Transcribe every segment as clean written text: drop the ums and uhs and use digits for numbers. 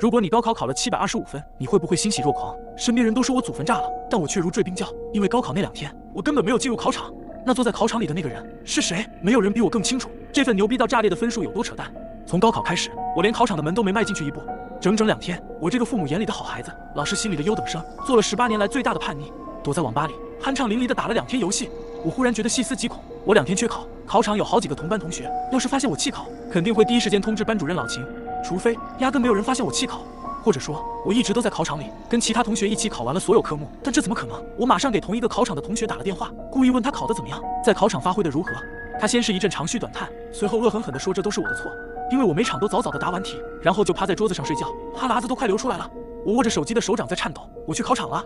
如果你高考考了725分，你会不会欣喜若狂？身边人都说我祖坟炸了，但我却如坠冰窖，因为高考那2天，我根本没有进入考场。那坐在考场里的那个人是谁？没有人比我更清楚这份牛逼到炸裂的分数有多扯淡。从高考开始，我连考场的门都没迈进去一步，整整2天，我这个父母眼里的好孩子，老师心里的优等生，做了18年来最大的叛逆，躲在网吧里酣畅淋漓地打了2天游戏。我忽然觉得细思极恐，我2天缺考，考场有好几个同班同学，要是发现我弃考，肯定会第一时间通知班主任老秦，除非压根没有人发现我弃考，或者说我一直都在考场里跟其他同学一起考完了所有科目，但这怎么可能？我马上给同一个考场的同学打了电话，故意问他考得怎么样，在考场发挥的如何。他先是一阵长吁短叹，随后恶狠狠地说这都是我的错，因为我每场都早早地答完题，然后就趴在桌子上睡觉，哈喇子都快流出来了。我握着手机的手掌在颤抖，我去考场了，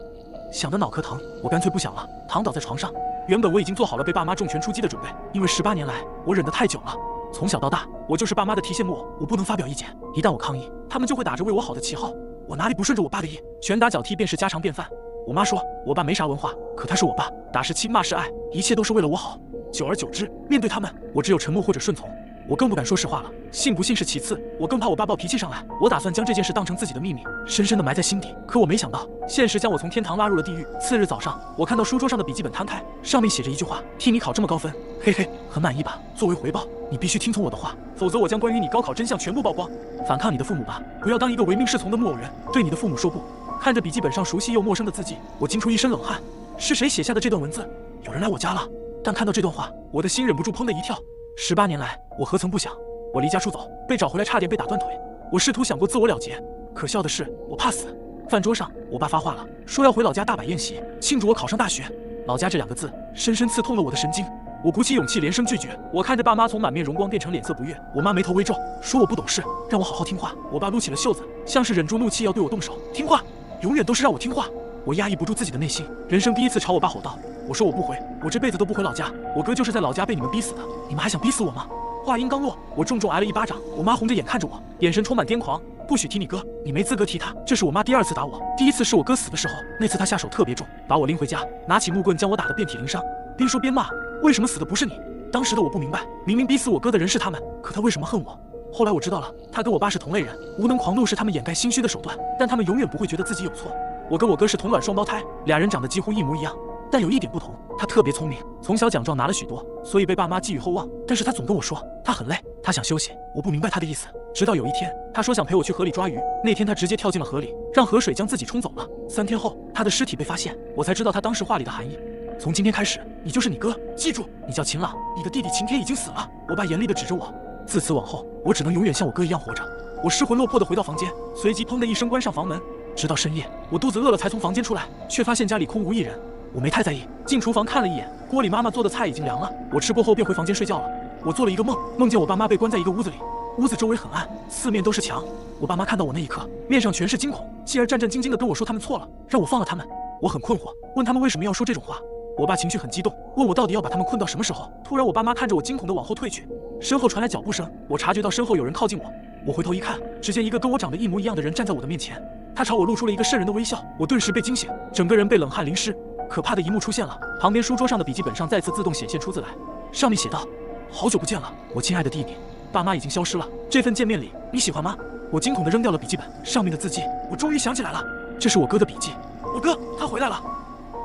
想得脑壳疼，我干脆不想了，躺倒在床上。原本我已经做好了被爸妈重拳出击的准备，因为18年来我忍得太久了，从小到大我就是爸妈的提线木偶，我不能发表意见，一旦我抗议，他们就会打着为我好的旗号，我哪里不顺着我爸的意，拳打脚踢便是家常便饭。我妈说我爸没啥文化，可他是我爸，打是亲骂是爱，一切都是为了我好。久而久之，面对他们，我只有沉默或者顺从，我更不敢说实话了。信不信是其次，我更怕我爸暴脾气上来。我打算将这件事当成自己的秘密，深深地埋在心底。可我没想到，现实将我从天堂拉入了地狱。次日早上，我看到书桌上的笔记本摊开，上面写着一句话：替你考这么高分，嘿嘿，很满意吧？作为回报，你必须听从我的话，否则我将关于你高考真相全部曝光。反抗你的父母吧，不要当一个唯命是从的木偶人。对你的父母说不。看着笔记本上熟悉又陌生的字迹，我惊出一身冷汗。是谁写下的这段文字？有人来我家了。但看到这段话，我的心忍不住砰的一跳。18年来，我何曾不想？我离家出走，被找回来差点被打断腿。我试图想过自我了结，可笑的是，我怕死。饭桌上，我爸发话了，说要回老家大摆宴席，庆祝我考上大学。老家这2个字，深深刺痛了我的神经。我鼓起勇气连声拒绝。我看着爸妈从满面荣光变成脸色不悦，我妈眉头微皱，说我不懂事，让我好好听话。我爸撸起了袖子，像是忍住怒气要对我动手。听话，永远都是让我听话。我压抑不住自己的内心，人生第一次朝我爸吼道：我说我不回，我这辈子都不回老家。我哥就是在老家被你们逼死的，你们还想逼死我吗？话音刚落，我重重挨了一巴掌。我妈红着眼看着我，眼神充满癫狂。不许提你哥，你没资格提他。这是我妈第2次打我，第1次是我哥死的时候，那次她下手特别重，把我拎回家，拿起木棍将我打得遍体鳞伤，边说边骂：为什么死的不是你？当时的我不明白，明明逼死我哥的人是他们，可他为什么恨我？后来我知道了，他跟我爸是同类人，无能狂怒是他们掩盖心虚的手段，但他们永远不会觉得自己有错。我跟我哥是同卵双胞胎，2人长得几乎一模一样，但有一点不同，他特别聪明，从小奖状拿了许多，所以被爸妈寄予厚望。但是他总跟我说他很累，他想休息。我不明白他的意思，直到有一天，他说想陪我去河里抓鱼。那天他直接跳进了河里，让河水将自己冲走了。3天后，他的尸体被发现，我才知道他当时话里的含义。从今天开始，你就是你哥，记住，你叫秦朗，你的弟弟秦天已经死了。我爸严厉地指着我，自此往后，我只能永远像我哥一样活着。我失魂落魄地回到房间，随即砰的一声关上房门。直到深夜，我肚子饿了才从房间出来，却发现家里空无一人。我没太在意，进厨房看了一眼，锅里妈妈做的菜已经凉了。我吃过后便回房间睡觉了。我做了一个梦，梦见我爸妈被关在一个屋子里，屋子周围很暗，四面都是墙。我爸妈看到我那一刻，面上全是惊恐，继而战战兢兢地跟我说他们错了，让我放了他们。我很困惑，问他们为什么要说这种话。我爸情绪很激动，问我到底要把他们困到什么时候。突然，我爸妈看着我惊恐地往后退去，身后传来脚步声。我察觉到身后有人靠近我，我回头一看，只见一个跟我长得一模一样的人站在我的面前，他朝我露出了一个瘆人的微笑。我顿时被惊醒，整个人被冷汗淋湿。可怕的一幕出现了，旁边书桌上的笔记本上再次自动显现出字来，上面写道：好久不见了，我亲爱的弟弟，爸妈已经消失了，这份见面礼你喜欢吗？我惊恐地扔掉了笔记本上面的字迹，我终于想起来了，这是我哥的笔记。我哥他回来了。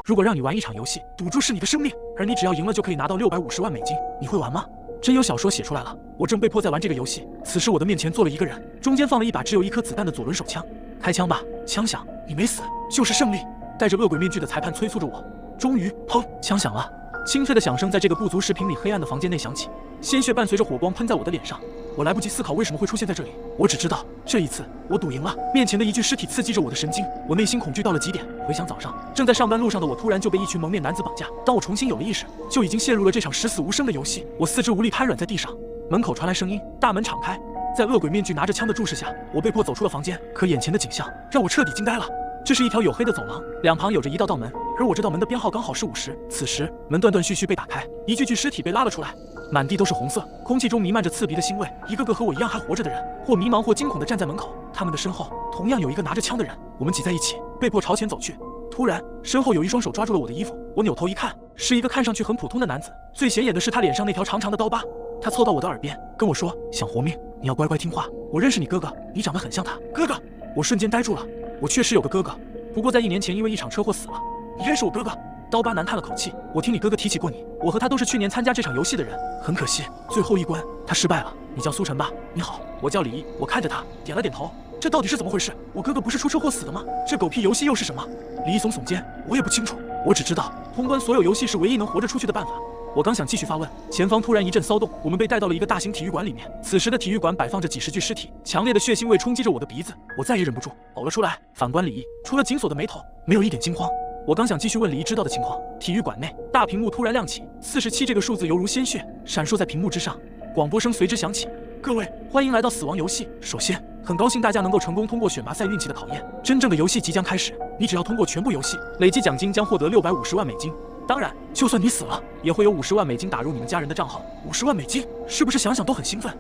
如果让你玩一场游戏，赌注是你的生命，而你只要赢了就可以拿到650万美金，你会玩吗？真有小说写出来了，我正被迫在玩这个游戏。此时我的面前坐了一个人，中间放了一把只有1颗子弹的左轮手枪。开枪吧，枪响，你没死就是胜利。戴着恶鬼面具的裁判催促着我。终于，砰，枪响了，清脆的响声在这个不足10平米黑暗的房间内响起，鲜血伴随着火光喷在我的脸上。我来不及思考为什么会出现在这里，我只知道这一次我赌赢了。面前的一具尸体刺激着我的神经，我内心恐惧到了极点。回想早上正在上班路上的我，突然就被一群蒙面男子绑架。当我重新有了意识，就已经陷入了这场十死无生的游戏。我四肢无力瘫软在地上，门口传来声音，大门敞开，在恶鬼面具拿着枪的注视下，我被迫走出了房间。可眼前的景象让我彻底惊呆了。这是一条黝黑的走廊，两旁有着一道道门，而我这道门的编号刚好是50。此时门断断续续被打开，一具具尸体被拉了出来，满地都是红色，空气中弥漫着刺鼻的腥味。一个个和我一样还活着的人，或迷茫或惊恐地站在门口，他们的身后同样有一个拿着枪的人。我们挤在一起，被迫朝前走去。突然，身后有一双手抓住了我的衣服，我扭头一看，是一个看上去很普通的男子，最显眼的是他脸上那条长长的刀疤。他凑到我的耳边跟我说：想活命，你要乖乖听话，我认识你哥哥，你长得很像他。哥哥，我瞬间呆住了。我确实有个哥哥，不过在1年前因为一场车祸死了。你认识我哥哥？刀疤男叹了口气，我听你哥哥提起过你，我和他都是去年参加这场游戏的人，很可惜，最后一关他失败了。你叫苏晨吧？你好，我叫李毅。我看着他点了点头。这到底是怎么回事？我哥哥不是出车祸死的吗？这狗屁游戏又是什么？李毅耸耸肩，我也不清楚，我只知道通关所有游戏是唯一能活着出去的办法。我刚想继续发问，前方突然一阵骚动，我们被带到了一个大型体育馆里面。此时的体育馆摆放着几十具尸体，强烈的血腥味冲击着我的鼻子，我再也忍不住呕了出来。反观李毅，除了紧锁的眉头，没有一点惊慌。我刚想继续问李毅知道的情况，体育馆内大屏幕突然亮起，47这个数字犹如鲜血闪烁在屏幕之上，广播声随之响起。各位，欢迎来到死亡游戏。首先，很高兴大家能够成功通过选拔赛运气的考验。真正的游戏即将开始，你只要通过全部游戏，累计奖金将获得650万美金。当然，就算你死了，也会有50万美金打入你们家人的账号。50万美金，是不是想想都很兴奋？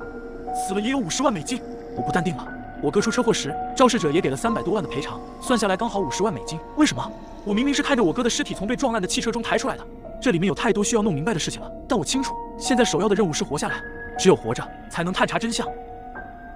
死了也有50万美金，我不淡定了。我哥出车祸时，肇事者也给了300多万的赔偿，算下来刚好50万美金。为什么？我明明是看着我哥的尸体从被撞烂的汽车中抬出来的。这里面有太多需要弄明白的事情了，但我清楚，现在首要的任务是活下来，只有活着才能探查真相。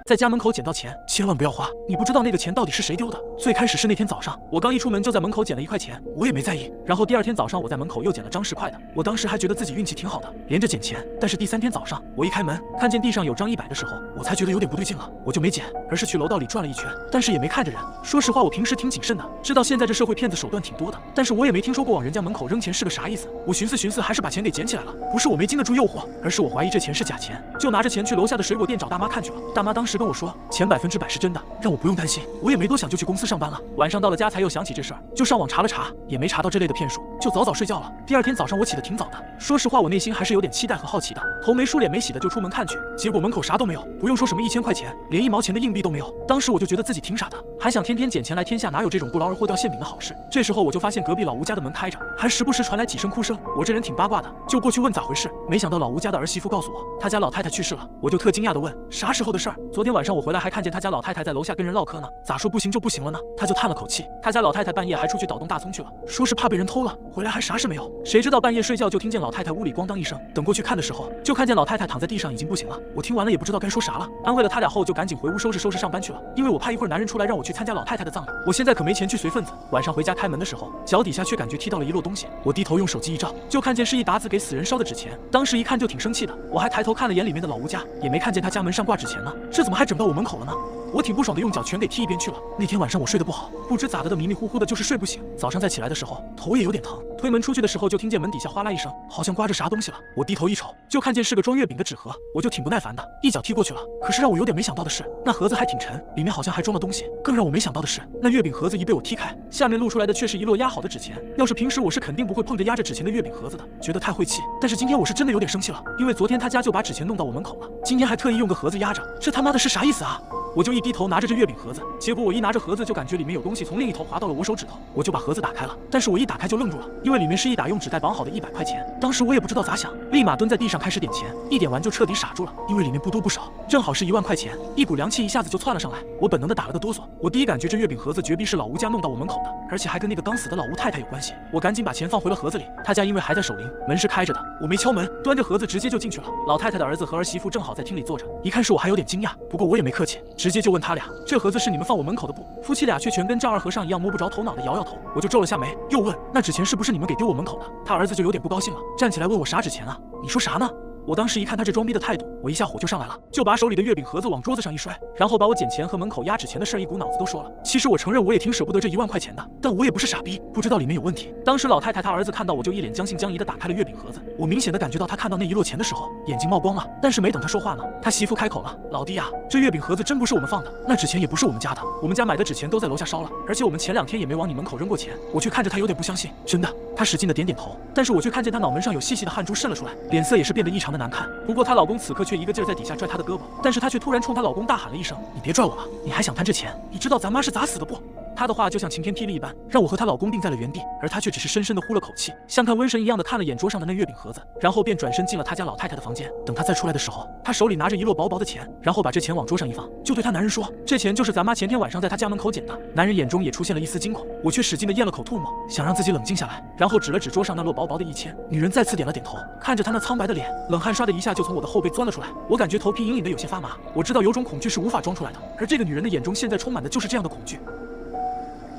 在家门口捡到钱，千万不要花，你不知道那个钱到底是谁丢的。最开始是那天早上，我刚一出门就在门口捡了1块钱，我也没在意。然后第2天早上，我在门口又捡了张10块的，我当时还觉得自己运气挺好的，连着捡钱。但是第3天早上，我一开门看见地上有张100的时候，我才觉得有点不对劲了，我就没捡，而是去楼道里转了一圈，但是也没看着人。说实话，我平时挺谨慎的，知道现在这社会骗子手段挺多的，但是我也没听说过往人家门口扔钱是个啥意思。我寻思，还是把钱给捡起来了。不是我没经得住诱惑，而是我怀疑这钱是假钱，就拿着钱去楼下的水果店找大妈看去了。大妈当时跟我说，钱100%是真的，让我不用担心。我也没多想，就去公司上班了。晚上到了家才又想起这事儿，就上网查了查，也没查到这类的骗术，就早早睡觉了。第2天早上我起得挺早的，说实话我内心还是有点期待和好奇的，头没梳脸没洗的就出门看去，结果门口啥都没有，不用说什么1000块钱，连1毛钱的硬币都没有。当时我就觉得自己挺傻的，还想天天捡钱来，天下哪有这种不劳而获掉馅饼的好事。这时候我就发现隔壁老吴家的门开着，还时不时传来几声哭声。我这人挺八卦的，就过去问咋回事。没想到老吴家的儿媳妇告诉我，他家老太太去世了。我就特惊讶的问，啥时候的事儿？昨天晚上我回来还看见他家老太太在楼下跟人唠嗑呢，咋说不行就不行了呢？他就叹了口气，他家老太太半夜还出去倒动大葱去了，说是怕被人偷了，回来还啥事没有。谁知道半夜睡觉就听见老太太屋里咣当一声，等过去看的时候，就看见老太太躺在地上已经不行了。我听完了也不知道该说啥了，安慰了他俩后就赶紧回屋收拾上班去了，因为我怕一会儿男人出来让我去参加老太太的葬礼，我现在可没钱去随份子。晚上回家开门的时候，脚底下却感觉踢到了一摞东西，我低头用手机一照，就看见是一沓子给死人烧的纸钱，当时一看就挺生气的。我还抬头看了眼里面的老吴家，也没看见他家门上挂纸钱呢，这怎么还整到我门口了呢？我挺不爽的，用脚全给踢一边去了。那天晚上我睡得不好，不知咋的迷迷糊糊的，就是睡不醒。早上再起来的时候，头也有点疼。推门出去的时候，就听见门底下哗啦一声，好像刮着啥东西了。我低头一瞅，就看见是个装月饼的纸盒，我就挺不耐烦的，一脚踢过去了。可是让我有点没想到的是，那盒子还挺沉，里面好像还装了东西。更让我没想到的是，那月饼盒子一被我踢开，下面露出来的却是一摞压好的纸钱。要是平时我是肯定不会碰着压着纸钱的月饼盒子的，觉得太晦气。但是今天我是真的有点生气了，因为昨天他家就把纸钱弄到我门口了，今天还特意用个盒子压着，这他妈的是啥意思啊？我就一低头拿着这月饼盒子，结果我一拿着盒子就感觉里面有东西从另一头滑到了我手指头，我就把盒子打开了。但是我一打开就愣住了，因为里面是一打用纸袋绑好的100块钱。当时我也不知道咋想，立马蹲在地上开始点钱，一点完就彻底傻住了，因为里面不多不少，正好是1万块钱，一股凉气一下子就窜了上来，我本能的打了个哆嗦。我第一感觉这月饼盒子绝逼是老吴家弄到我门口的，而且还跟那个刚死的老吴太太有关系。我赶紧把钱放回了盒子里，他家因为还在守灵，门是开着的，我没敲门，端着盒子直接就进去了。老太太的儿子和儿媳妇正好在厅里坐着，一看是我还有点惊讶，不过我也没客气，直接就问他俩，这盒子是你们放我门口的不？夫妻俩却全跟丈二和尚一样摸不着头脑的摇摇头。我就皱了下眉，又问那纸钱是不是你们给丢我门口的？他儿子就有点不高兴了，站起来问我啥纸钱啊？你说啥呢？我当时一看他这装逼的态度，我一下火就上来了，就把手里的月饼盒子往桌子上一摔，然后把我捡钱和门口压纸钱的事一股脑子都说了。其实我承认我也挺舍不得这1万块钱的，但我也不是傻逼，不知道里面有问题。当时老太太她儿子看到我就一脸将信将疑的打开了月饼盒子，我明显的感觉到他看到那一摞钱的时候眼睛冒光了。但是没等他说话呢，他媳妇开口了，老弟啊，这月饼盒子真不是我们放的，那纸钱也不是我们家的，我们家买的纸钱都在楼下烧了，而且我们前2天也没往你门口扔过钱。我却看着他有点不相信，真的？他使劲的点点头，但是我却看见他脑门上有细细的汗珠渗了出来，脸色也是变得异常的难看。不过她老公此刻却一个劲儿在底下拽她的胳膊，但是她却突然冲她老公大喊了一声：“你别拽我了，你还想贪这钱？你知道咱妈是咋死的不？”她的话就像晴天霹雳一般，让我和她老公定在了原地，而她却只是深深地呼了口气，像看瘟神一样的看了眼桌上的那月饼盒子，然后便转身进了她家老太太的房间。等她再出来的时候，她手里拿着一摞薄薄的钱，然后把这钱往桌上一放，就对她男人说：“这钱就是咱妈前天晚上在她家门口捡的。”男人眼中也出现了一丝惊恐，我却使劲地咽了口唾沫，想让自己冷静下来，然后指了指桌上那摞薄薄的1000。女人再次点了点头，看着她那苍白的脸，冷汗唰的一下就从我的后背钻了出来，我感觉头皮隐隐的有些发麻。我知道有种恐惧是无法装出来的，而这个女人的眼中现在充满的就是这样的恐惧。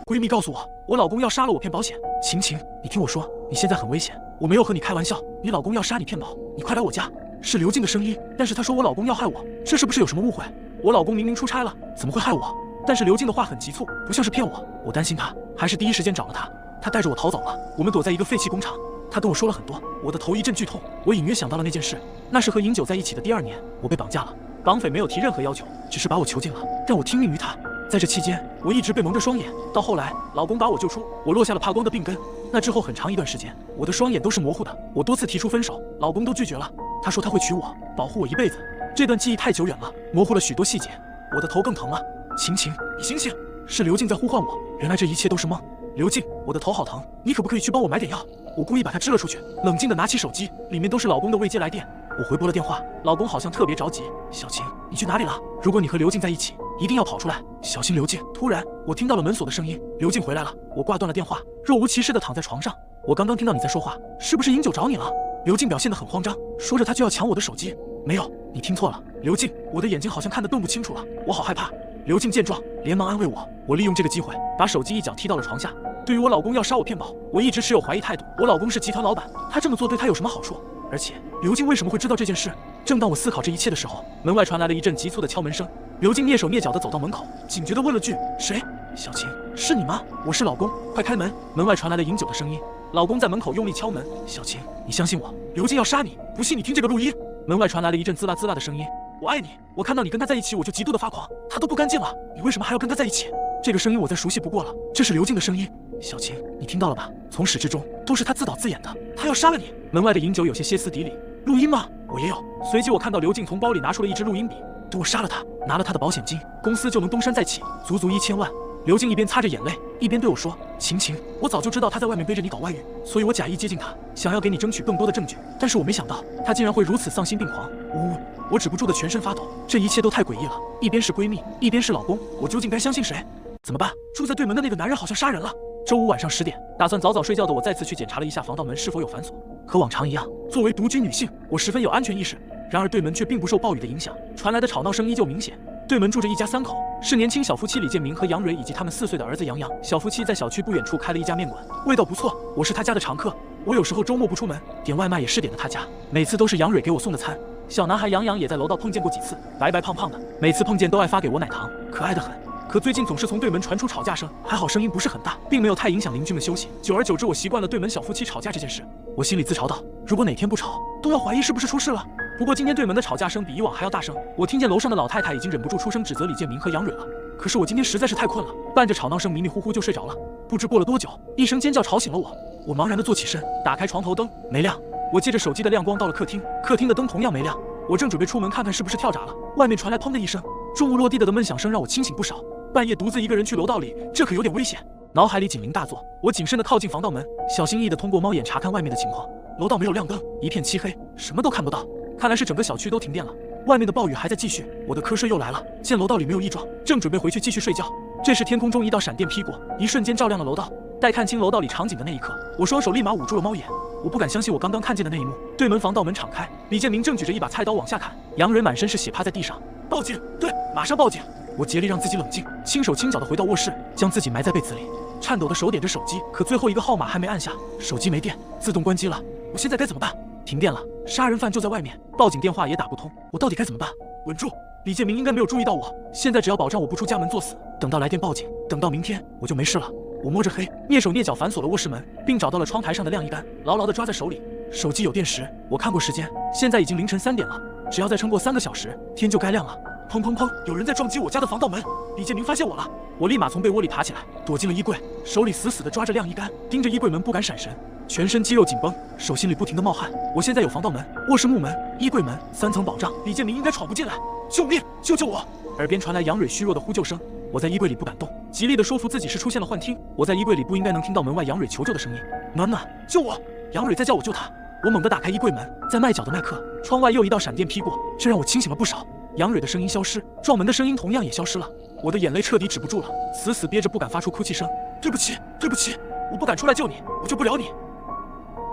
闺蜜告诉我，我老公要杀了我骗保险。晴晴，你听我说，你现在很危险，我没有和你开玩笑，你老公要杀你骗保，你快来我家。是刘静的声音，但是她说我老公要害我，这是不是有什么误会？我老公明明出差了，怎么会害我？但是刘静的话很急促，不像是骗我，我担心她，还是第一时间找了她。她带着我逃走了，我们躲在一个废弃工厂。她跟我说了很多，我的头一阵剧痛，我隐约想到了那件事，那是和尹九在一起的第2年，我被绑架了，绑匪没有提任何要求，只是把我囚禁了，让我听命于他。在这期间，我一直被蒙着双眼，到后来老公把我救出，我落下了怕光的病根。那之后很长一段时间，我的双眼都是模糊的，我多次提出分手，老公都拒绝了。他说他会娶我，保护我一辈子。这段记忆太久远了，模糊了许多细节，我的头更疼了。晴晴，你醒醒！是刘静在呼唤我，原来这一切都是梦。刘静，我的头好疼，你可不可以去帮我买点药？我故意把它支了出去，冷静地拿起手机，里面都是老公的未接来电。我回拨了电话，老公好像特别着急。小晴，你去哪里了？如果你和刘静在一起，一定要跑出来，小心刘静。突然，我听到了门锁的声音，刘静回来了。我挂断了电话，若无其事地躺在床上。我刚刚听到你在说话，是不是尹九找你了？刘静表现得很慌张，说着他就要抢我的手机。没有，你听错了，刘静，我的眼睛好像看得更不清楚了，我好害怕。刘静见状，连忙安慰我。我利用这个机会，把手机一脚踢到了床下。对于我老公要杀我骗保，我一直持有怀疑态度。我老公是集团老板，他这么做对他有什么好处？而且刘静为什么会知道这件事？正当我思考这一切的时候，门外传来了一阵急促的敲门声。刘静蹑手蹑脚地走到门口，警觉地问了句：“谁？”小晴，是你吗？我是老公，快开门！门外传来了饮酒的声音。老公在门口用力敲门。小晴，你相信我，刘静要杀你，不信你听这个录音。门外传来了一阵滋啦滋啦的声音。我爱你，我看到你跟他在一起，我就极度的发狂，他都不干净了，你为什么还要跟他在一起？这个声音我再熟悉不过了，这是刘静的声音。小晴，你听到了吧？从始至终都是他自导自演的，他要杀了你。门外的饮酒有些歇斯底里。录音吗？我也有。随即我看到刘静从包里拿出了一支录音笔，等我杀了他，拿了他的保险金，公司就能东山再起，足足1000万。刘静一边擦着眼泪，一边对我说：“晴晴，我早就知道他在外面背着你搞外遇，所以我假意接近他，想要给你争取更多的证据。但是我没想到，他竟然会如此丧心病狂。”呜，我止不住的全身发抖，这一切都太诡异了。一边是闺蜜，一边是老公，我究竟该相信谁？怎么办？住在对门的那个男人好像杀人了。周五晚上10点，打算早早睡觉的我再次去检查了一下防盗门是否有反锁。和往常一样，作为独居女性，我十分有安全意识。然而对门却并不受暴雨的影响，传来的吵闹声依旧明显。对门住着一家3口，是年轻小夫妻李建明和杨蕊以及他们4岁的儿子杨洋。小夫妻在小区不远处开了一家面馆，味道不错，我是他家的常客。我有时候周末不出门，点外卖也是点的他家，每次都是杨蕊给我送的餐。小男孩杨洋也在楼道碰见过几次，白白胖胖的，每次碰见都爱发给我奶糖，可爱得很。可最近总是从对门传出吵架声，还好声音不是很大，并没有太影响邻居们休息。久而久之，我习惯了对门小夫妻吵架这件事。我心里自嘲道：如果哪天不吵，都要怀疑是不是出事了。不过今天对门的吵架声比以往还要大声，我听见楼上的老太太已经忍不住出声指责李建明和杨蕊了。可是我今天实在是太困了，伴着吵闹声迷迷糊糊就睡着了。不知过了多久，一声尖叫吵醒了我。我茫然地坐起身，打开床头灯，没亮。我借着手机的亮光到了客厅，客厅的灯同样没亮。我正准备出门看看是不是跳闸了，外面传来砰的一声，重物落地的闷响声让我清醒不少。半夜独自一个人去楼道里，这可有点危险。脑海里警铃大作，我谨慎地靠近防盗门，小心翼翼地通过猫眼查看外面的情况。楼道没有亮灯，一片漆黑，什么都看不到。看来是整个小区都停电了。外面的暴雨还在继续，我的瞌睡又来了。见楼道里没有异状，正准备回去继续睡觉，这时天空中一道闪电劈过，一瞬间照亮了楼道。待看清楼道里场景的那一刻，我双手立马捂住了猫眼。我不敢相信我刚刚看见的那一幕。对门防盗门敞开，李建明正举着一把菜刀往下砍，杨蕊满身是血趴在地上。报警！对，马上报警！我竭力让自己冷静，轻手轻脚地回到卧室，将自己埋在被子里，颤抖的手点着手机，可最后一个号码还没按下，手机没电，自动关机了。我现在该怎么办？停电了，杀人犯就在外面，报警电话也打不通，我到底该怎么办？稳住！李建明应该没有注意到我，现在只要保障我不出家门作死，等到来电报警，等到明天我就没事了。我摸着黑，蹑手蹑脚反锁了卧室门，并找到了窗台上的晾衣杆，牢牢地抓在手里。手机有电时，我看过时间，现在已经凌晨3点了，只要再撑过3个小时，天就该亮了。砰砰砰！有人在撞击我家的防盗门，李建明发现我了，我立马从被窝里爬起来，躲进了衣柜，手里死死地抓着晾衣杆，盯着衣柜门不敢闪神，全身肌肉紧绷，手心里不停地冒汗。我现在有防盗门、卧室木门、衣柜门3层保障，李建明应该闯不进来。救命！救救我！耳边传来杨蕊虚弱的呼救声，我在衣柜里不敢动，极力的说服自己是出现了幻听。我在衣柜里不应该能听到门外杨蕊求救的声音。暖暖，救我！杨蕊在叫我救她。我猛地打开衣柜门，在麦角的那刻，窗外又一道闪电劈过，这让我清醒了不少。杨蕊的声音消失，撞门的声音同样也消失了。我的眼泪彻底止不住了，死死憋着不敢发出哭泣声。对不起，对不起，我不敢出来救你，我救不了你。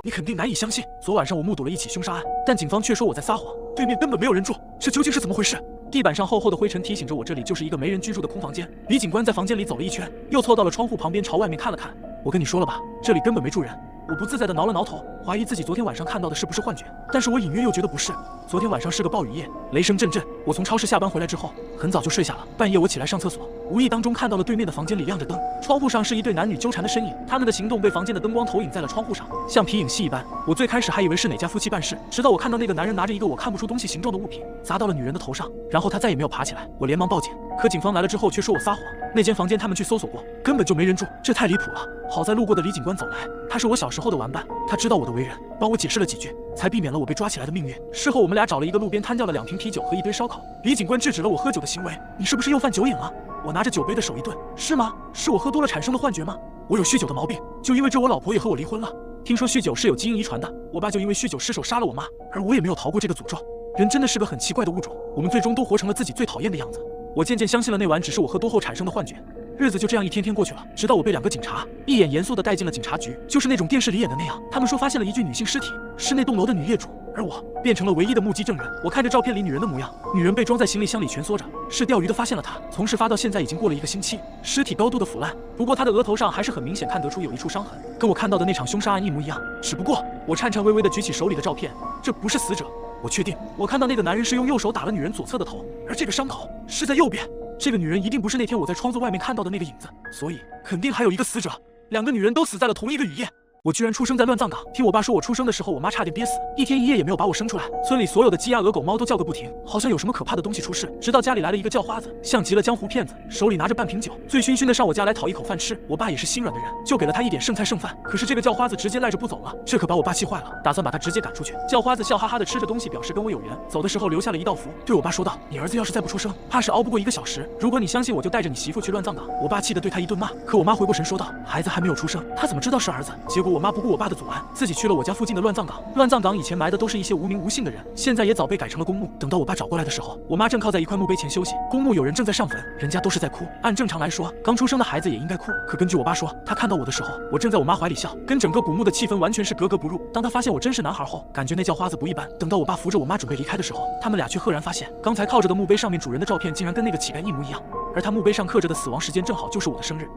你肯定难以相信，昨晚上我目睹了一起凶杀案，但警方却说我在撒谎，对面根本没有人住，这究竟是怎么回事？地板上厚厚的灰尘提醒着我，这里就是一个没人居住的空房间。李警官在房间里走了一圈，又凑到了窗户旁边朝外面看了看。我跟你说了吧，这里根本没住人。我不自在地挠了挠头，怀疑自己昨天晚上看到的是不是幻觉，但是我隐约又觉得不是。昨天晚上是个暴雨夜，雷声阵阵。我从超市下班回来之后，很早就睡下了。半夜我起来上厕所，无意当中看到了对面的房间里亮着灯，窗户上是一对男女纠缠的身影，他们的行动被房间的灯光投影在了窗户上，像皮影戏一般。我最开始还以为是哪家夫妻办事，直到我看到那个男人拿着一个我看不出东西形状的物品砸到了女人的头上，然后他再也没有爬起来。我连忙报警，可警方来了之后却说我撒谎。那间房间他们去搜索过，根本就没人住，这太离谱了。好在路过的李警官走来，他是我小时候的玩伴，他知道我的为人，帮我解释了几句，才避免了我被抓起来的命运。事后我们俩找了一个路边摊掉了2瓶啤酒和一堆烧烤。李警官制止了我喝酒的行为，你是不是又犯酒瘾了？我拿着酒杯的手一顿，是吗？是我喝多了产生的幻觉吗？我有酗酒的毛病，就因为这我老婆也和我离婚了。听说酗酒是有基因遗传的，我爸就因为酗酒失手杀了我妈，而我也没有逃过这个诅咒。人真的是个很奇怪的物种，我们最终都活成了自己最讨厌的样子。我渐渐相信了那晚只是我喝多后产生的幻觉。日子就这样一天天过去了，直到我被2个警察一眼严肃地带进了警察局，就是那种电视里演的那样。他们说发现了一具女性尸体，是那栋楼的女业主，而我变成了唯一的目击证人。我看着照片里女人的模样，女人被装在行李箱里蜷缩着，是钓鱼的发现了她。从事发到现在已经过了1个星期，尸体高度的腐烂，不过她的额头上还是很明显看得出有一处伤痕，跟我看到的那场凶杀案一模一样。只不过我颤颤巍巍地举起手里的照片，这不是死者，我确定我看到那个男人是用右手打了女人左侧的头，而这个伤口是在右边。这个女人一定不是那天我在窗子外面看到的那个影子，所以肯定还有一个死者。2个女人都死在了同一个雨夜。我居然出生在乱葬岗，听我爸说我出生的时候我妈差点憋死，1天1夜也没有把我生出来。村里所有的鸡鸭鹅狗猫都叫个不停，好像有什么可怕的东西出事。直到家里来了一个叫花子，像极了江湖骗子，手里拿着半瓶酒，醉醺醺的上我家来讨一口饭吃。我爸也是心软的人，就给了他一点剩菜剩饭。可是这个叫花子直接赖着不走了，这可把我爸气坏了，打算把他直接赶出去。叫花子笑哈哈的吃着东西，表示跟我有缘。走的时候留下了一道符，对我爸说道：“你儿子要是再不出声，怕是熬不过1个小时。如果你相信我，就带着你媳妇去乱葬岗。”我爸气得对他一顿骂。可我妈回过神说道：“孩子还没有出生，他怎么知道是儿子？”结果我妈不顾我爸的阻拦，自己去了我家附近的乱葬岗。乱葬岗以前埋的都是一些无名无姓的人，现在也早被改成了公墓。等到我爸找过来的时候，我妈正靠在一块墓碑前休息，公墓有人正在上坟，人家都是在哭。按正常来说，刚出生的孩子也应该哭，可根据我爸说，他看到我的时候，我正在我妈怀里笑，跟整个古墓的气氛完全是格格不入。当他发现我真是男孩后，感觉那叫花子不一般。等到我爸扶着我妈准备离开的时候，他们俩却赫然发现，刚才靠着的墓碑上面主人的照片竟然跟那个乞丐一模一样，而他墓碑上刻着的死亡时间正好就是我的生日。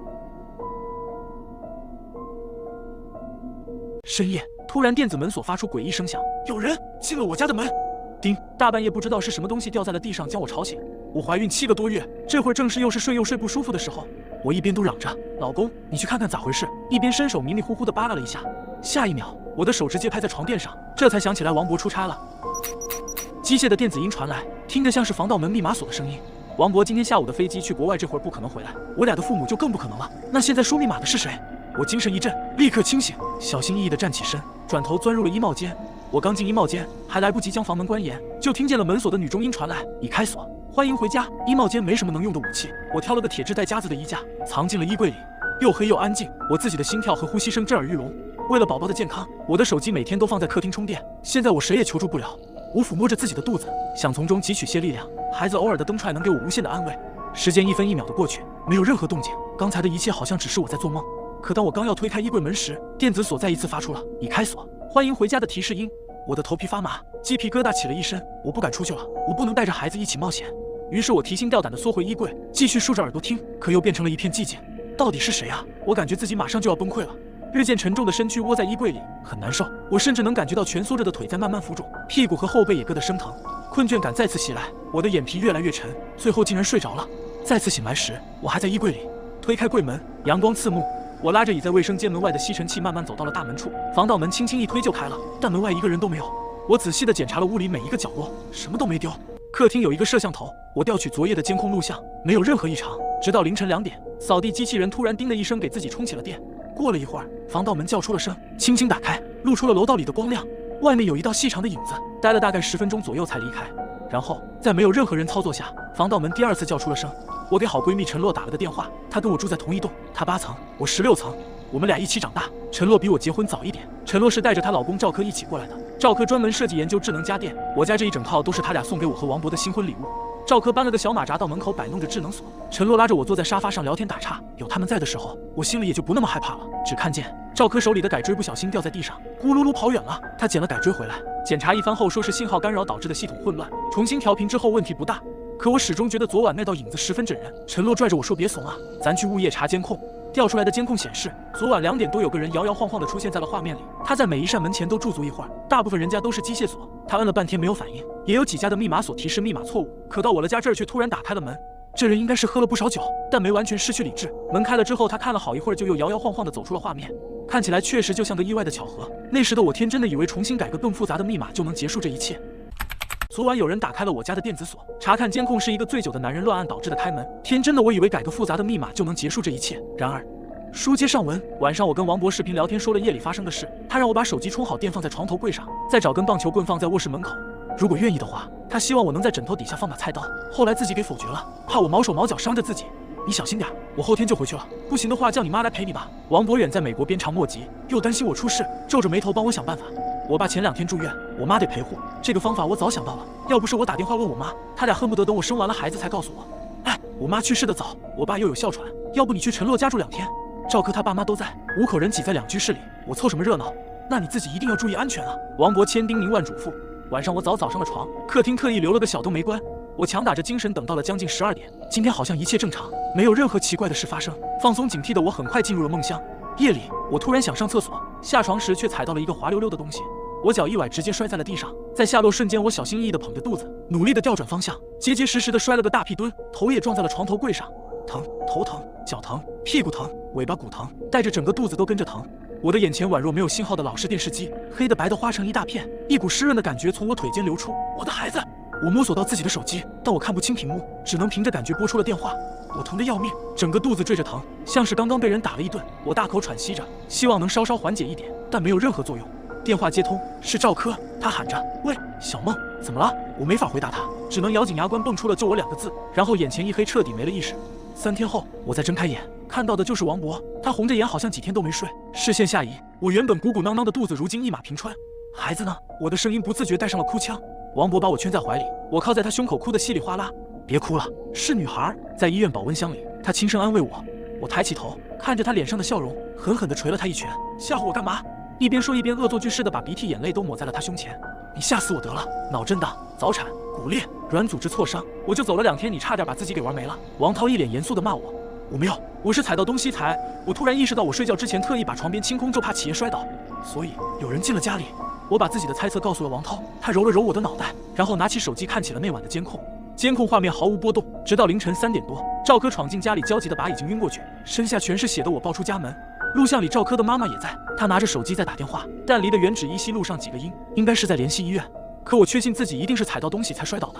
深夜，突然电子门锁发出诡异声响，有人进了我家的门。叮！大半夜不知道是什么东西掉在了地上，将我吵醒。我怀孕7个多月，这会儿正是又睡不舒服的时候。我一边都嚷着老公，你去看看咋回事，一边伸手迷迷糊糊地扒拉了一下。下一秒，我的手直接拍在床垫上，这才想起来王博出差了。机械的电子音传来，听着像是防盗门密码锁的声音。王博今天下午的飞机去国外，这会儿不可能回来，我俩的父母就更不可能了。那现在输密码的是谁？我精神一振，立刻清醒，小心翼翼地站起身，转头钻入了衣帽间。我刚进衣帽间，还来不及将房门关严，就听见了门锁的女中音传来：“已开锁，欢迎回家。”衣帽间没什么能用的武器，我挑了个铁质带夹子的衣架，藏进了衣柜里。又黑又安静，我自己的心跳和呼吸声震耳欲聋。为了宝宝的健康，我的手机每天都放在客厅充电。现在我谁也求助不了。我抚摸着自己的肚子，想从中汲取些力量。孩子偶尔的蹬踹能给我无限的安慰。时间1分1秒的过去，没有任何动静。刚才的一切好像只是我在做梦。可当我刚要推开衣柜门时，电子锁再一次发出了“已开锁，欢迎回家”的提示音。我的头皮发麻，鸡皮疙瘩起了一身。我不敢出去了，我不能带着孩子一起冒险。于是我提心吊胆地缩回衣柜，继续竖着耳朵听，可又变成了一片寂静。到底是谁啊？我感觉自己马上就要崩溃了。日渐沉重的身躯窝在衣柜里，很难受。我甚至能感觉到蜷缩着的腿在慢慢浮肿，屁股和后背也硌得生疼。困倦感再次袭来，我的眼皮越来越沉，最后竟然睡着了。再次醒来时，我还在衣柜里。推开柜门，阳光刺目。我拉着倚在卫生间门外的吸尘器，慢慢走到了大门处。防盗门轻轻一推就开了，但门外一个人都没有。我仔细地检查了屋里每一个角落，什么都没丢。客厅有一个摄像头，我调取昨夜的监控录像，没有任何异常。直到凌晨2点，扫地机器人突然叮的一声给自己充起了电。过了一会儿，防盗门叫出了声，轻轻打开，露出了楼道里的光亮。外面有一道细长的影子，待了大概10分钟左右才离开。然后在没有任何人操作下，防盗门第2次叫出了声。我给好闺蜜陈洛打了个电话，她跟我住在同一栋，她8层，我16层，我们俩一起长大。陈洛比我结婚早一点，陈洛是带着她老公赵科一起过来的。赵科专门设计研究智能家电，我家这一整套都是他俩送给我和王博的新婚礼物。赵科搬了个小马扎到门口摆弄着智能锁，陈洛拉着我坐在沙发上聊天打岔。有他们在的时候，我心里也就不那么害怕了。只看见赵科手里的改锥不小心掉在地上，咕噜噜跑远了。他捡了改锥回来，检查一番后说是信号干扰导致的系统混乱，重新调频之后问题不大。可我始终觉得昨晚那道影子十分瘆人。陈洛拽着我说别怂啊，咱去物业查监控。调出来的监控显示，昨晚2点多有个人摇摇晃晃地出现在了画面里。他在每一扇门前都驻足一会儿，大部分人家都是机械锁。他摁了半天没有反应，也有几家的密码锁提示密码错误。可到我了家这儿却突然打开了门。这人应该是喝了不少酒，但没完全失去理智。门开了之后，他看了好一会儿，就又摇摇晃晃地走出了画面。看起来确实就像个意外的巧合。那时的我天真的以为重新改个更复杂的密码就能结束这一切。昨晚有人打开了我家的电子锁，查看监控是一个醉酒的男人乱按导致的开门。天真的我以为改个复杂的密码就能结束这一切。然而书接上文，晚上我跟王博视频聊天，说了夜里发生的事。他让我把手机充好电放在床头柜上，再找根棒球棍放在卧室门口。如果愿意的话，他希望我能在枕头底下放把菜刀。后来自己给否决了，怕我毛手毛脚伤着自己。你小心点，我后天就回去了，不行的话叫你妈来陪你吧。王博远在美国鞭长莫及，又担心我出事，皱着眉头帮我想办法。我爸前2天住院，我妈得陪护。这个方法我早想到了，要不是我打电话问我妈，他俩恨不得等我生完了孩子才告诉我。哎，我妈去世的早，我爸又有哮喘，要不你去陈洛家住2天。赵科他爸妈都在，5口人挤在2居室里，我凑什么热闹？那你自己一定要注意安全啊！王博千叮咛万嘱咐。晚上我早上了床，客厅特意留了个小灯没关。我强打着精神等到了将近12点，今天好像一切正常，没有任何奇怪的事发生。放松警惕的我很快进入了梦乡。夜里，我突然想上厕所，下床时却踩到了一个滑溜溜的东西，我脚一崴，直接摔在了地上。在下落瞬间，我小心翼翼地捧着肚子，努力地调转方向，结结实实地摔了个大屁墩，头也撞在了床头柜上。疼，头疼，脚疼，屁股疼，尾巴骨疼，带着整个肚子都跟着疼。我的眼前宛若没有信号的老式电视机，黑的白的花成一大片，一股湿润的感觉从我腿间流出。我的孩子！我摸索到自己的手机，但我看不清屏幕，只能凭着感觉拨出了电话。我疼得要命，整个肚子坠着疼，像是刚刚被人打了一顿。我大口喘息着，希望能稍稍缓解一点，但没有任何作用。电话接通，是赵科，他喊着：“喂，小梦，怎么了？”我没法回答他，只能咬紧牙关蹦出了“救我”2个字，然后眼前一黑，彻底没了意识。3天后，我再睁开眼，看到的就是王博，他红着眼，好像几天都没睡，视线下移。我原本鼓鼓囊囊的肚子，如今一马平川。孩子呢？我的声音不自觉带上了哭腔。王博把我圈在怀里，我靠在他胸口，哭得稀里哗啦。别哭了，是女孩，在医院保温箱里，他轻声安慰我。我抬起头，看着他脸上的笑容，狠狠地捶了他一拳。吓唬我干嘛？一边说一边恶作剧似的把鼻涕眼泪都抹在了他胸前。你吓死我得了，脑震荡、早产、骨裂、软组织挫伤，我就走了2天，你差点把自己给玩没了。王涛一脸严肃地骂我。我没有，我是踩到东西才。我突然意识到，我睡觉之前特意把床边清空，就怕起夜摔倒，所以有人进了家里。我把自己的猜测告诉了王涛，他揉了揉我的脑袋，然后拿起手机看起了那晚的监控。监控画面毫无波动，直到凌晨3点多，赵科闯进家里，焦急的把已经晕过去，身下全是血的我抱出家门。录像里赵科的妈妈也在，她拿着手机在打电话，但离得远，只依稀录上几个音，应该是在联系医院。可我确信自己一定是踩到东西才摔倒的。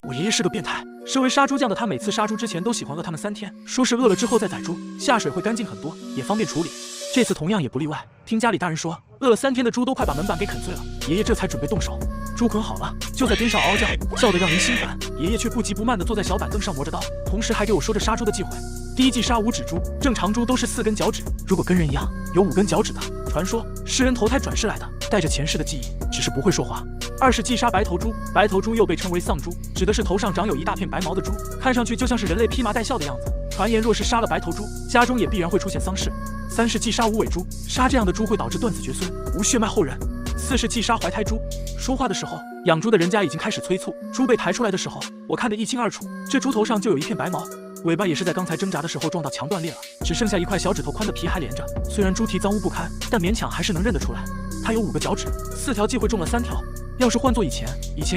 我爷爷是个变态，身为杀猪匠的他，每次杀猪之前都喜欢饿他们3天，说是饿了之后再宰猪，下水会干净很多，也方便处理。这次同样也不例外，听家里大人说，饿了3天的猪都快把门板给啃碎了，爷爷这才准备动手。猪捆好了，就在边上嗷嗷叫，叫得让人心烦。爷爷却不急不慢地坐在小板凳上磨着刀，同时还给我说着杀猪的忌讳。第一季杀5指猪，正常猪都是4根脚趾，如果跟人一样有5根脚趾的，传说是人投胎转世来的，带着前世的记忆，只是不会说话。2是忌杀白头猪，白头猪又被称为丧猪，指的是头上长有一大片白毛的猪，看上去就像是人类披麻戴孝的样子。传言若是杀了白头猪，家中也必然会出现丧事。3是忌杀无尾猪，杀这样的猪会导致断子绝孙，无血脉后人。4是忌杀怀胎猪。说话的时候，养猪的人家已经开始催促。猪被抬出来的时候，我看得一清二楚，这猪头上就有一片白毛，尾巴也是在刚才挣扎的时候撞到墙断裂了，只剩下一块小指头宽的皮还连着。虽然猪蹄脏污不堪，但勉强还是能认得出来。它有5个脚趾，4条忌讳中了3条。要是换做以前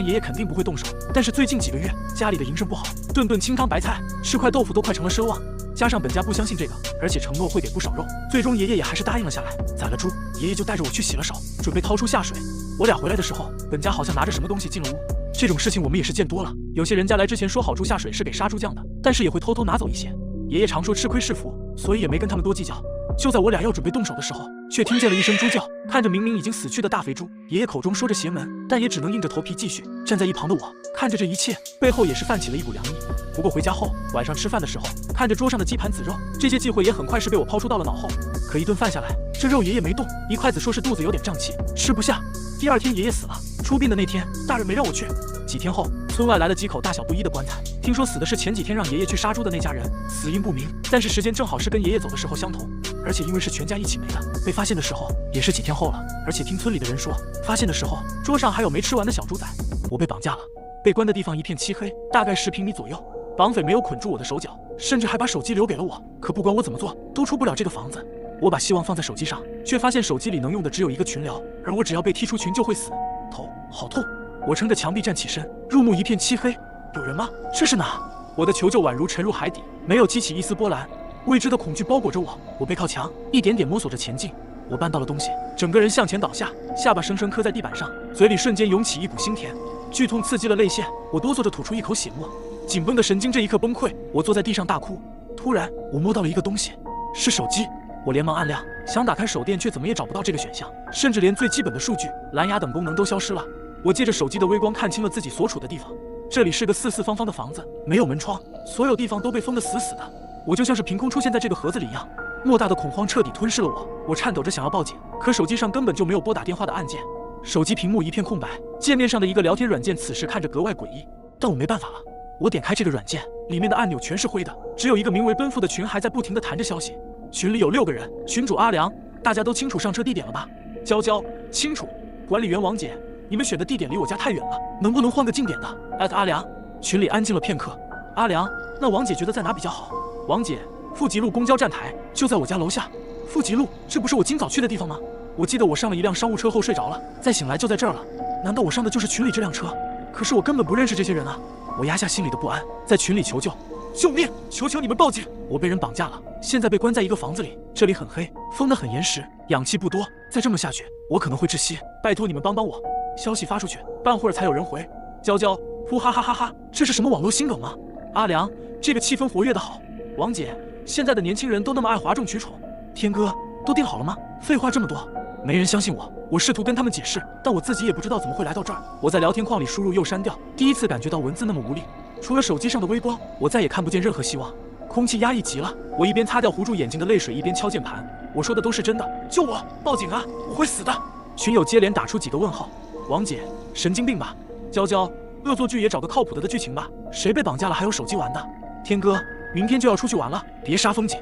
爷爷肯定不会动手，但是最近几个月家里的营生不好，顿顿清汤白菜，吃块豆腐都快成了奢望。加上本家不相信这个，而且承诺会给不少肉，最终爷爷也还是答应了下来。宰了猪，爷爷就带着我去洗了手，准备掏出下水。我俩回来的时候，本家好像拿着什么东西进了屋。这种事情我们也是见多了，有些人家来之前说好猪下水是给杀猪匠的，但是也会偷偷拿走一些。爷爷常说吃亏是福，所以也没跟他们多计较。就在我俩要准备动手的时候，却听见了一声猪叫。看着明明已经死去的大肥猪，爷爷口中说着邪门，但也只能硬着头皮继续。站在一旁的我，看着这一切，背后也是泛起了一股凉意。不过回家后，晚上吃饭的时候，看着桌上的鸡盘子肉，这些忌讳也很快是被我抛出到了脑后。可一顿饭下来，这肉爷爷没动，一筷子说是肚子有点胀气，吃不下。第二天爷爷死了，出殡的那天，大人没让我去。几天后，村外来了几口大小不一的棺材，听说死的是前几天让爷爷去杀猪的那家人，死因不明，但是时间正好是跟爷爷走的时候相同，而且因为是全家一起没的，被发现的时候也是几天后了。而且听村里的人说，发现的时候桌上还有没吃完的小猪仔。我被绑架了，被关的地方一片漆黑，大概10平米左右。绑匪没有捆住我的手脚，甚至还把手机留给了我。可不管我怎么做，都出不了这个房子。我把希望放在手机上，却发现手机里能用的只有一个群聊，而我只要被踢出群就会死。头好痛！我撑着墙壁站起身，入目一片漆黑。有人吗？这是哪？我的求救宛如沉入海底，没有激起一丝波澜。未知的恐惧包裹着我，我背靠墙，一点点摸索着前进。我搬到了东西，整个人向前倒下，下巴生生磕在地板上，嘴里瞬间涌起一股腥甜，剧痛刺激了泪腺，我哆嗦着吐出一口血沫，紧绷的神经这一刻崩溃，我坐在地上大哭。突然，我摸到了一个东西，是手机。我连忙按亮，想打开手电，却怎么也找不到这个选项，甚至连最基本的数据、蓝牙等功能都消失了。我借着手机的微光看清了自己所处的地方，这里是个四四方方的房子，没有门窗，所有地方都被封得死死的，我就像是凭空出现在这个盒子里一样。莫大的恐慌彻底吞噬了我，我颤抖着想要报警，可手机上根本就没有拨打电话的按键，手机屏幕一片空白，界面上的一个聊天软件此时看着格外诡异。但我没办法了，我点开这个软件，里面的按钮全是灰的，只有一个名为奔赴的群还在不停地弹着消息。群里有6个人，群主阿良，大家都清楚上车地点了吧？娇娇，清楚。管理员王姐，你们选的地点离我家太远了，能不能换个近点的？阿良。群里安静了片刻。阿良，那王姐觉得在哪比较好？王姐，富集路公交站台就在我家楼下。富集路，这不是我今早去的地方吗？我记得我上了一辆商务车后睡着了，再醒来就在这儿了。难道我上的就是群里这辆车？可是我根本不认识这些人啊！我压下心里的不安，在群里求救。救命！求求你们报警！我被人绑架了，现在被关在一个房子里，这里很黑，封得很严实，氧气不多，再这么下去，我可能会窒息。拜托你们帮帮我！消息发出去，半会儿才有人回。娇娇，呼哈哈哈哈，这是什么网络新梗吗？阿良，这个气氛活跃的好。王姐，现在的年轻人都那么爱哗众取宠。天哥，都定好了吗？废话这么多，没人相信我。我试图跟他们解释，但我自己也不知道怎么会来到这儿。我在聊天框里输入又删掉，第一次感觉到文字那么无力。除了手机上的微光，我再也看不见任何希望。空气压抑极了，我一边擦掉糊住眼睛的泪水，一边敲键盘。我说的都是真的，救我！报警啊！我会死的！群友接连打出几个问号。王姐，神经病吧？娇娇，恶作剧也找个靠谱的剧情吧？谁被绑架了还有手机玩的？天哥，明天就要出去玩了，别杀风景。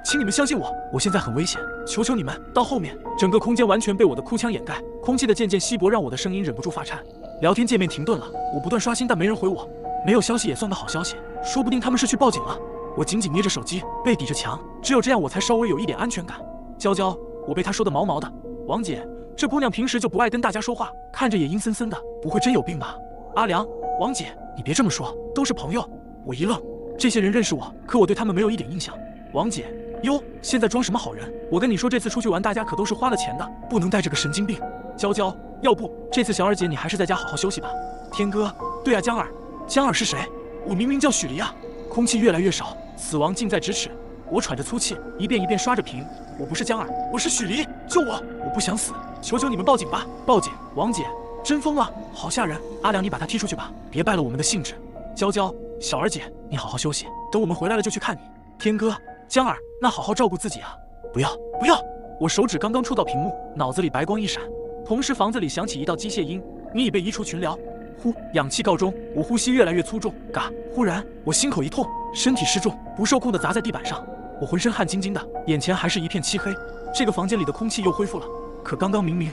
请你们相信我，我现在很危险，求求你们。到后面，整个空间完全被我的哭腔掩盖，空气的渐渐稀薄让我的声音忍不住发颤。聊天界面停顿了，我不断刷新，但没人回我。没有消息也算个好消息，说不定他们是去报警了。我紧紧捏着手机，背抵着墙，只有这样我才稍微有一点安全感。娇娇，我被他说的毛毛的。王姐，这姑娘平时就不爱跟大家说话，看着也阴森森的，不会真有病吧？阿良，王姐，你别这么说，都是朋友。我一愣，这些人认识我，可我对他们没有一点印象。王姐，哟，现在装什么好人？我跟你说，这次出去玩，大家可都是花了钱的，不能带着个神经病。娇娇，要不这次小二姐你还是在家好好休息吧。天哥，对啊，江儿。江儿是谁？我明明叫许离啊！空气越来越少，死亡近在咫尺。我喘着粗气，一遍一遍刷着屏。我不是江儿，我是许离，救我！我不想死，求求你们报警吧！报警！王姐，真疯了，好吓人！阿良，你把他踢出去吧，别败了我们的兴致。娇娇，小儿姐，你好好休息，等我们回来了就去看你。天哥，江儿，那好好照顾自己啊！不要，不要！我手指刚刚触到屏幕，脑子里白光一闪，同时房子里响起一道机械音：你已被移除群聊。呼，氧气告终，我呼吸越来越粗重。嘎！忽然，我心口一痛，身体失重，不受控地砸在地板上。我浑身汗津津的，眼前还是一片漆黑。这个房间里的空气又恢复了，可刚刚明明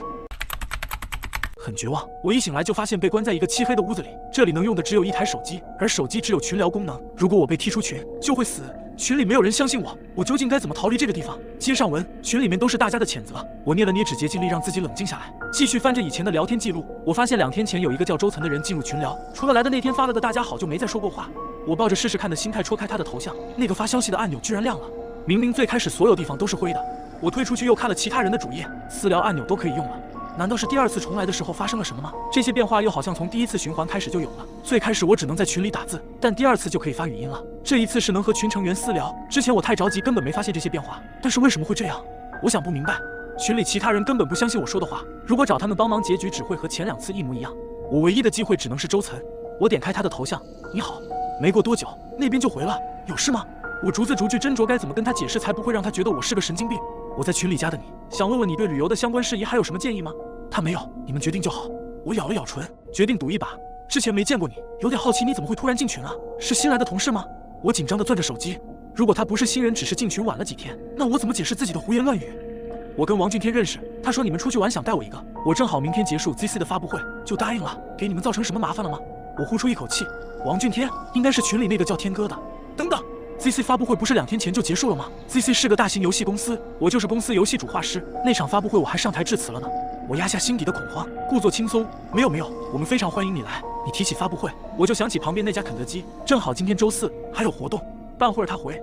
很绝望。我一醒来就发现被关在一个漆黑的屋子里，这里能用的只有一台手机，而手机只有群聊功能。如果我被踢出群，就会死。群里没有人相信我，我究竟该怎么逃离这个地方？接上文，群里面都是大家的谴责。我捏了捏指节，尽力让自己冷静下来，继续翻着以前的聊天记录。我发现2天前有一个叫周岑的人进入群聊，除了来的那天发了个大家好，就没再说过话。我抱着试试看的心态戳开他的头像，那个发消息的按钮居然亮了。明明最开始所有地方都是灰的。我退出去又看了其他人的主页，私聊按钮都可以用了。难道是第2次重来的时候发生了什么吗？这些变化又好像从第1次循环开始就有了。最开始我只能在群里打字，但第2次就可以发语音了。这一次是能和群成员私聊。之前我太着急，根本没发现这些变化。但是为什么会这样？我想不明白。群里其他人根本不相信我说的话，如果找他们帮忙，结局只会和前2次一模一样。我唯一的机会只能是周岑。我点开他的头像，你好，没过多久，那边就回了，有事吗？我逐字逐句斟酌该怎么跟他解释，才不会让他觉得我是个神经病。我在群里加的你，想问问你对旅游的相关事宜还有什么建议吗？他没有，你们决定就好。我咬了咬唇，决定赌一把。之前没见过你，有点好奇你怎么会突然进群啊？是新来的同事吗？我紧张地攥着手机。如果他不是新人，只是进群晚了几天，那我怎么解释自己的胡言乱语？我跟王俊天认识，他说你们出去玩想带我一个，我正好明天结束 ZC 的发布会，就答应了。给你们造成什么麻烦了吗？我呼出一口气。王俊天应该是群里那个叫天哥的。等等。ZC 发布会不是2天前就结束了吗 ？ZC 是个大型游戏公司，我就是公司游戏主画师。那场发布会我还上台致辞了呢。我压下心底的恐慌，故作轻松。没有，我们非常欢迎你来。你提起发布会，我就想起旁边那家肯德基，正好今天周4还有活动。半会儿他回，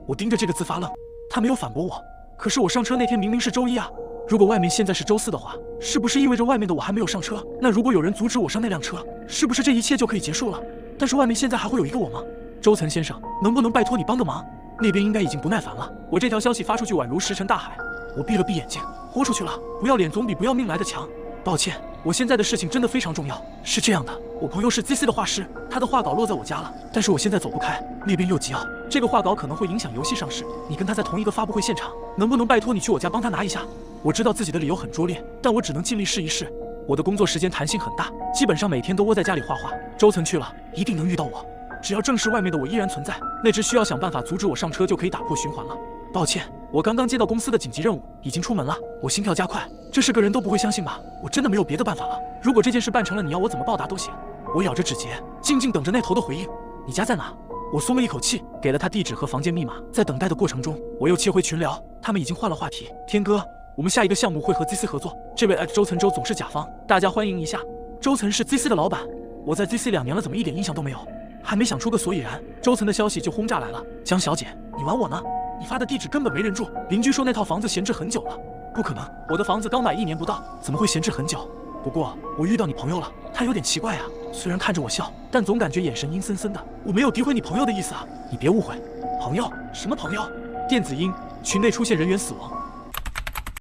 我盯着这个字发愣。他没有反驳我，可是我上车那天明明是周1啊。如果外面现在是周4的话，是不是意味着外面的我还没有上车？那如果有人阻止我上那辆车，是不是这一切就可以结束了？但是外面现在还会有一个我吗？周岑先生，能不能拜托你帮个忙？那边应该已经不耐烦了。我这条消息发出去宛如石沉大海。我闭了闭眼睛，豁出去了。不要脸总比不要命来的强。抱歉，我现在的事情真的非常重要。是这样的，我朋友是 ZC 的画师，他的画稿落在我家了，但是我现在走不开，那边又急要。这个画稿可能会影响游戏上市，你跟他在同一个发布会现场，能不能拜托你去我家帮他拿一下？我知道自己的理由很拙劣，但我只能尽力试一试。我的工作时间弹性很大，基本上每天都窝在家里画画。周岑去了，一定能遇到我。只要证实外面的我依然存在，那只需要想办法阻止我上车就可以打破循环了。抱歉，我刚刚接到公司的紧急任务，已经出门了。我心跳加快，这是个人都不会相信吧？我真的没有别的办法了。如果这件事办成了，你要我怎么报答都行。我咬着指节，静静等着那头的回应。你家在哪？我松了一口气，给了他地址和房间密码。在等待的过程中，我又切回群聊，他们已经换了话题。天哥，我们下一个项目会和 ZC 合作，这位周岑周总是甲方，大家欢迎一下。周岑是 ZC 的老板，我在 ZC 2年了，怎么一点印象都没有？还没想出个所以然，周岑的消息就轰炸来了。江小姐，你玩我呢？你发的地址根本没人住，邻居说那套房子闲置很久了。不可能，我的房子刚买1年不到，怎么会闲置很久？不过我遇到你朋友了，他有点奇怪啊，虽然看着我笑，但总感觉眼神阴森森的。我没有诋毁你朋友的意思啊，你别误会。朋友？什么朋友？电子音，群内出现人员死亡，